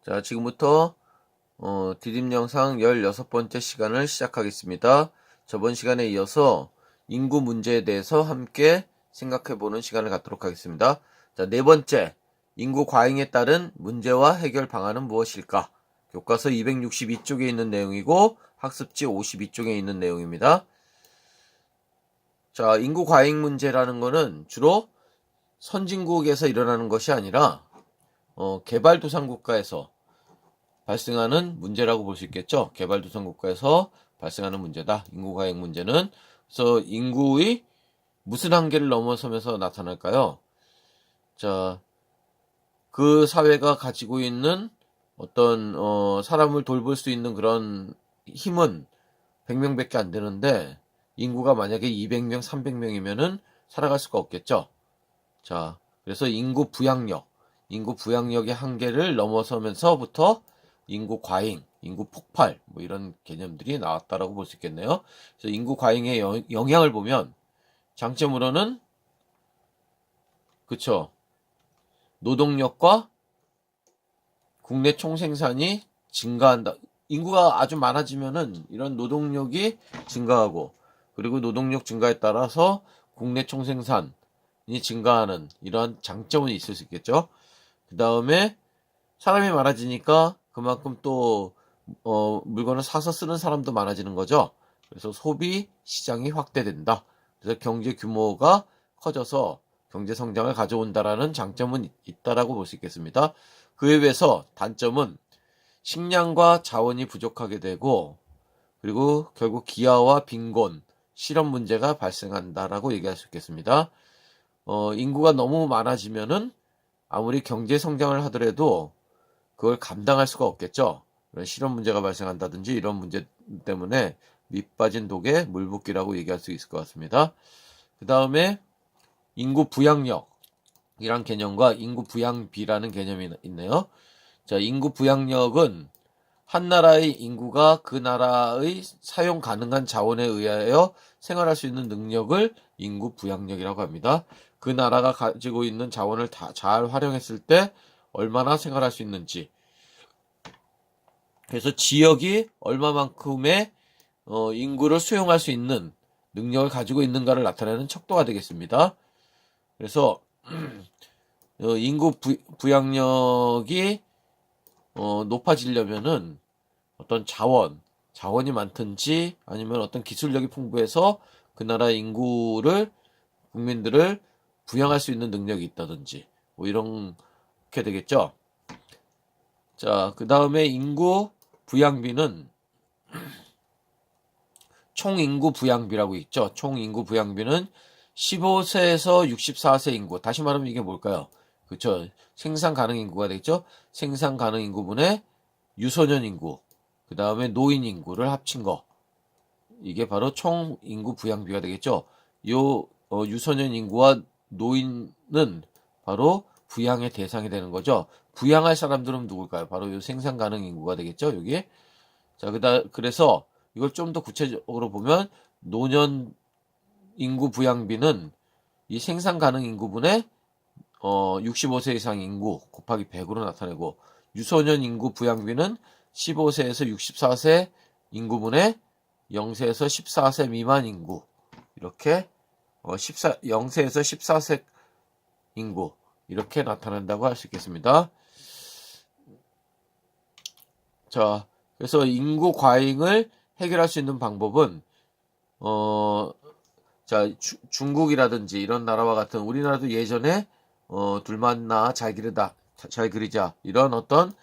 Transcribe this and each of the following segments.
자, 지금부터 디딤 영상 16번째 시간을 시작하겠습니다. 저번 시간에 이어서 인구 문제에 대해서 함께 생각해보는 시간을 갖도록 하겠습니다. 자, 네 번째, 인구 과잉에 따른 문제와 해결 방안은 무엇일까? 교과서 262쪽에 있는 내용이고 학습지 52쪽에 있는 내용입니다. 자, 인구 과잉 문제라는 거는 주로 선진국에서 일어나는 것이 아니라 개발도상국가에서 발생하는 문제라고 볼 수 있겠죠. 개발도상국가에서 발생하는 문제다. 인구 과잉 문제는. 그래서 인구의 무슨 한계를 넘어서면서 나타날까요? 자, 그 사회가 가지고 있는 어떤 사람을 돌볼 수 있는 그런 힘은 100명밖에 안 되는데 인구가 만약에 200명, 300명이면은 살아갈 수가 없겠죠. 자, 그래서 인구 부양력의 한계를 넘어서면서부터 인구 과잉, 인구 폭발, 뭐 이런 개념들이 나왔다라고 볼 수 있겠네요. 그래서 인구 과잉의 영향을 보면 장점으로는 그쵸, 노동력과 국내 총생산이 증가한다. 인구가 아주 많아지면은 이런 노동력이 증가하고, 그리고 노동력 증가에 따라서 국내 총생산이 증가하는 이러한 장점은 있을 수 있겠죠. 그 다음에 사람이 많아지니까 그만큼 또 물건을 사서 쓰는 사람도 많아지는 거죠. 그래서 소비 시장이 확대된다. 그래서 경제 규모가 커져서 경제 성장을 가져온다라는 장점은 있다라고 볼 수 있겠습니다. 그에 비해서 단점은 식량과 자원이 부족하게 되고, 그리고 결국 기아와 빈곤, 실업 문제가 발생한다라고 얘기할 수 있겠습니다. 인구가 너무 많아지면은 아무리 경제 성장을 하더라도 그걸 감당할 수가 없겠죠. 실업 문제가 발생한다든지 이런 문제 때문에 밑 빠진 독에 물 붓기라고 얘기할 수 있을 것 같습니다. 그 다음에 인구 부양력이란 개념과 인구 부양비라는 개념이 있네요. 자, 인구 부양력은 한 나라의 인구가 그 나라의 사용 가능한 자원에 의하여 생활할 수 있는 능력을 인구 부양력이라고 합니다. 그 나라가 가지고 있는 자원을 다 잘 활용했을 때 얼마나 생활할 수 있는지, 그래서 지역이 얼마만큼의 인구를 수용할 수 있는 능력을 가지고 있는가를 나타내는 척도가 되겠습니다. 그래서 인구 부양력이 높아지려면은 어떤 자원이 많든지 아니면 어떤 기술력이 풍부해서 그 나라 국민들을 부양할 수 있는 능력이 있다든지 뭐 이렇게 되겠죠. 자, 그 다음에 인구 부양비는 총인구 부양비라고 있죠. 총인구 부양비는 15세에서 64세 인구, 다시 말하면 이게 뭘까요? 그렇죠. 생산 가능 인구가 되겠죠. 생산 가능 인구분의 유소년 인구, 그 다음에 노인 인구를 합친 거, 이게 바로 총인구 부양비가 되겠죠. 유소년 인구와 노인은 바로 부양의 대상이 되는 거죠. 부양할 사람들은 누굴까요? 바로 이 생산 가능 인구가 되겠죠. 여기. 자, 그래서 이걸 좀 더 구체적으로 보면 노년 인구 부양비는 이 생산 가능 인구분의 65세 이상 인구 곱하기 100으로 나타내고, 유소년 인구 부양비는 15세에서 64세 인구분의 0세에서 14세 미만 인구, 이렇게 0세에서 14세 인구, 이렇게 나타난다고 할 수 있겠습니다. 자, 그래서 인구 과잉을 해결할 수 있는 방법은 자, 중국이라든지 이런 나라와 같은, 우리나라도 예전에 둘 만나 잘 그리자 이런 어떤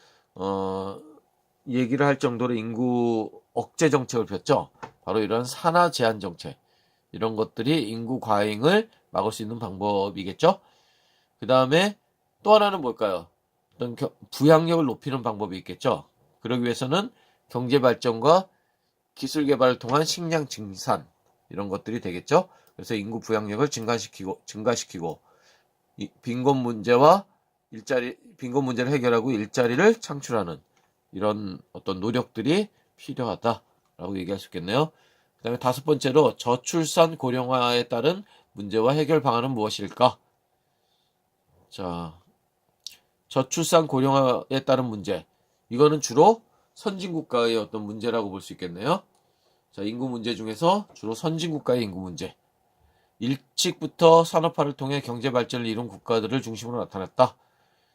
얘기를 할 정도로 인구 억제 정책을 폈죠. 바로 이런 산하 제한 정책, 이런 것들이 인구 과잉을 막을 수 있는 방법이겠죠. 그 다음에 또 하나는 뭘까요? 어떤 부양력을 높이는 방법이 있겠죠. 그러기 위해서는 경제 발전과 기술 개발을 통한 식량 증산, 이런 것들이 되겠죠. 그래서 인구 부양력을 증가시키고 빈곤 문제를 해결하고 일자리를 창출하는 이런 어떤 노력들이 필요하다라고 얘기할 수 있겠네요. 그 다음에 다섯 번째로 저출산 고령화에 따른 문제와 해결 방안은 무엇일까? 자, 저출산 고령화에 따른 문제. 이거는 주로 선진국가의 어떤 문제라고 볼 수 있겠네요. 자, 인구 문제 중에서 주로 선진국가의 인구 문제. 일찍부터 산업화를 통해 경제 발전을 이룬 국가들을 중심으로 나타났다.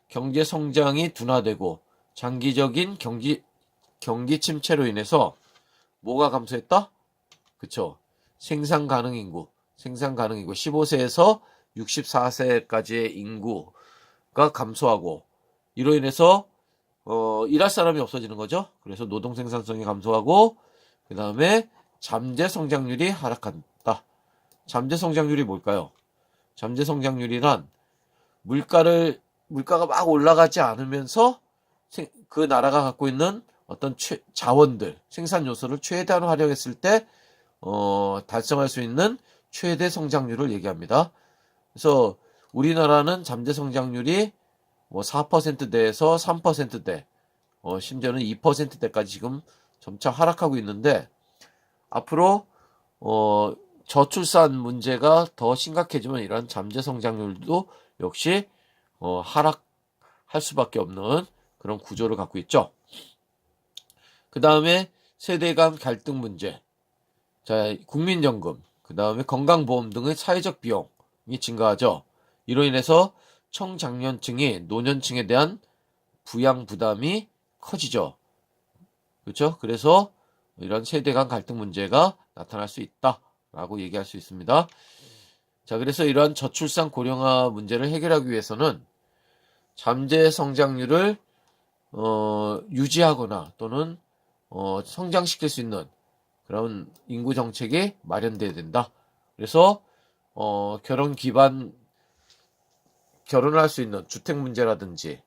경제 성장이 둔화되고 장기적인 경기 침체로 인해서 뭐가 감소했다? 그쵸. 생산 가능 인구 15세에서 64세까지의 인구가 감소하고 이로 인해서 일할 사람이 없어지는 거죠. 그래서 노동 생산성이 감소하고 그 다음에 잠재 성장률이 하락한다. 잠재 성장률이 뭘까요? 잠재 성장률이란 물가가 막 올라가지 않으면서 그 나라가 갖고 있는 어떤 자원들, 생산 요소를 최대한 활용했을 때 달성할 수 있는 최대 성장률을 얘기합니다. 그래서 우리나라는 잠재 성장률이 뭐 4%대에서 3%대, 심지어는 2%대까지 지금 점차 하락하고 있는데 앞으로 저출산 문제가 더 심각해지면 이러한 잠재 성장률도 역시 하락할 수밖에 없는 그런 구조를 갖고 있죠. 그 다음에 세대 간 갈등 문제, 자, 국민연금, 그 다음에 건강보험 등의 사회적 비용이 증가하죠. 이로 인해서 청장년층이 노년층에 대한 부양 부담이 커지죠. 그렇죠? 그래서 이런 세대 간 갈등 문제가 나타날 수 있다라고 얘기할 수 있습니다. 자, 그래서 이러한 저출산 고령화 문제를 해결하기 위해서는 잠재 성장률을 유지하거나 또는 성장시킬 수 있는 그런 인구 정책이 마련돼야 된다. 그래서 결혼을 할 수 있는 주택 문제라든지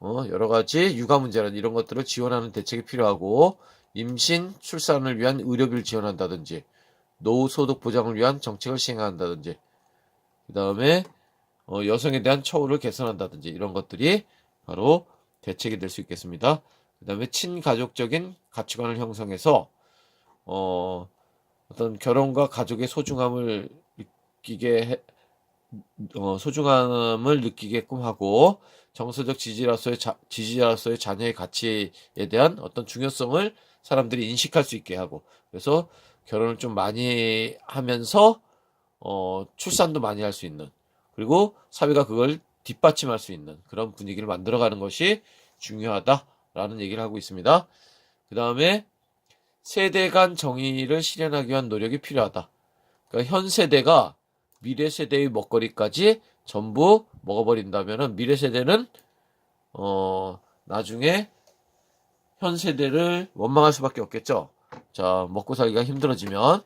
여러 가지 육아 문제라든지 이런 것들을 지원하는 대책이 필요하고 임신, 출산을 위한 의료비를 지원한다든지 노후 소득 보장을 위한 정책을 시행한다든지 그 다음에 여성에 대한 처우를 개선한다든지 이런 것들이 바로 대책이 될 수 있겠습니다. 그 다음에 친가족적인 가치관을 형성해서 어떤 결혼과 가족의 소중함을 느끼게끔 하고 정서적 지지자로서의 자녀의 가치에 대한 어떤 중요성을 사람들이 인식할 수 있게 하고 그래서 결혼을 좀 많이 하면서 출산도 많이 할 수 있는 그리고 사회가 그걸 뒷받침할 수 있는 그런 분위기를 만들어가는 것이 중요하다라는 얘기를 하고 있습니다. 그 다음에 세대 간 정의를 실현하기 위한 노력이 필요하다. 그러니까 현 세대가 미래 세대의 먹거리까지 전부 먹어버린다면은 미래 세대는 나중에 현 세대를 원망할 수밖에 없겠죠. 자, 먹고 살기가 힘들어지면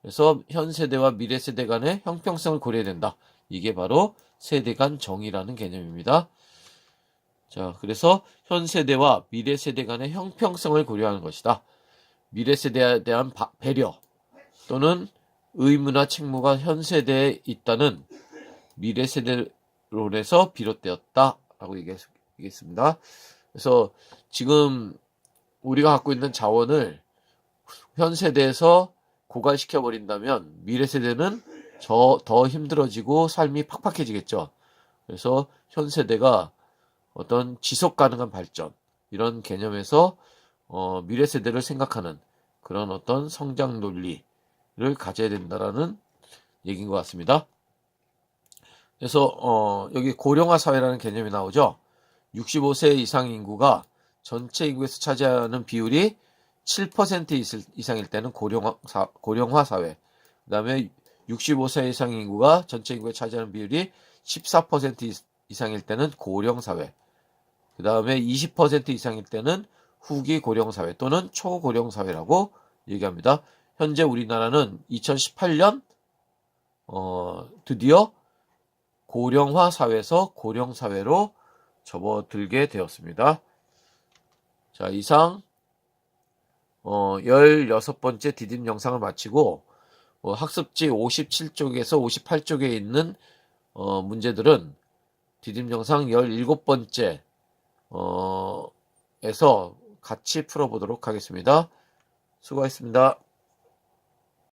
그래서 현 세대와 미래 세대 간의 형평성을 고려해야 된다. 이게 바로 세대 간 정의라는 개념입니다. 자, 그래서 현 세대와 미래 세대 간의 형평성을 고려하는 것이다. 미래 세대에 대한 배려 또는 의무나 책무가 현 세대에 있다는 미래 세대론에서 비롯되었다라고 얘기했습니다. 그래서 지금 우리가 갖고 있는 자원을 현 세대에서 고갈시켜 버린다면 미래 세대는 더 힘들어지고 삶이 팍팍해지겠죠. 그래서 현 세대가 어떤 지속 가능한 발전 이런 개념에서 미래 세대를 생각하는 그런 어떤 성장 논리를 가져야 된다라는 얘기인 것 같습니다. 그래서 여기 고령화 사회라는 개념이 나오죠. 65세 이상 인구가 전체 인구에서 차지하는 비율이 7% 이상일 때는 고령화 사회. 그 다음에 65세 이상 인구가 전체 인구에 차지하는 비율이 14% 이상일 때는 고령 사회. 그 다음에 20% 이상일 때는 후기 고령 사회 또는 초고령 사회라고 얘기합니다. 현재 우리나라는 2018년 드디어 고령화 사회에서 고령 사회로 접어들게 되었습니다. 자, 이상 16번째 디딤 영상을 마치고 학습지 57쪽에서 58쪽에 있는 문제들은 디딤 영상 17번째 에서 같이 풀어보도록 하겠습니다. 수고하셨습니다.